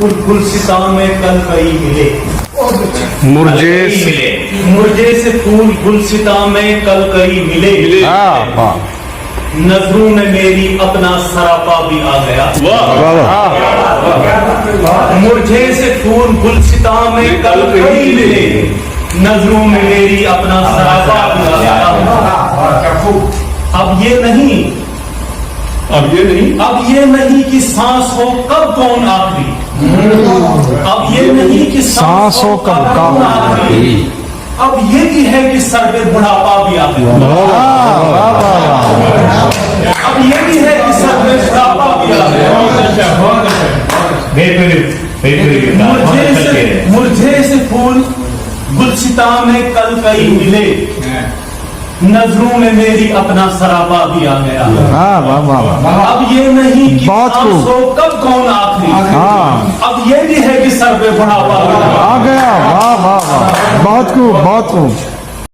گلستاں میں کل کئی ملے، مرجے سے پھول گلستاں میں کل کئی ملے، نظروں میں میری اپنا سراپا بھی آ گیا۔ مرجے سے پھول گلستاں میں کل کئی ملے، نظروں میں میری اپنا سراپا بھی آ گیا۔ اب یہ نہیں کہ سانس ہو کب کون آخری، اب یہ نہیں کہ سانس ہو کب کون آخری، اب یہ بھی ہے کہ سر پہ بڑھاپا بھی آ گیا۔ اب یہ بھی ہے کہ سر پہ بڑھاپا بھی آ گیا۔ مرجے سے پھول گلستاں میں کل کئی ملے، نظروں میں میری اپنا سراپا بھی آ گیا۔ اب یہ نہیں کہ سانس ہو کب کون آخری، اب یہ بھی ہے کہ سر پہ بڑھاپا آ گیا۔ بہت خوب، بہت خوب۔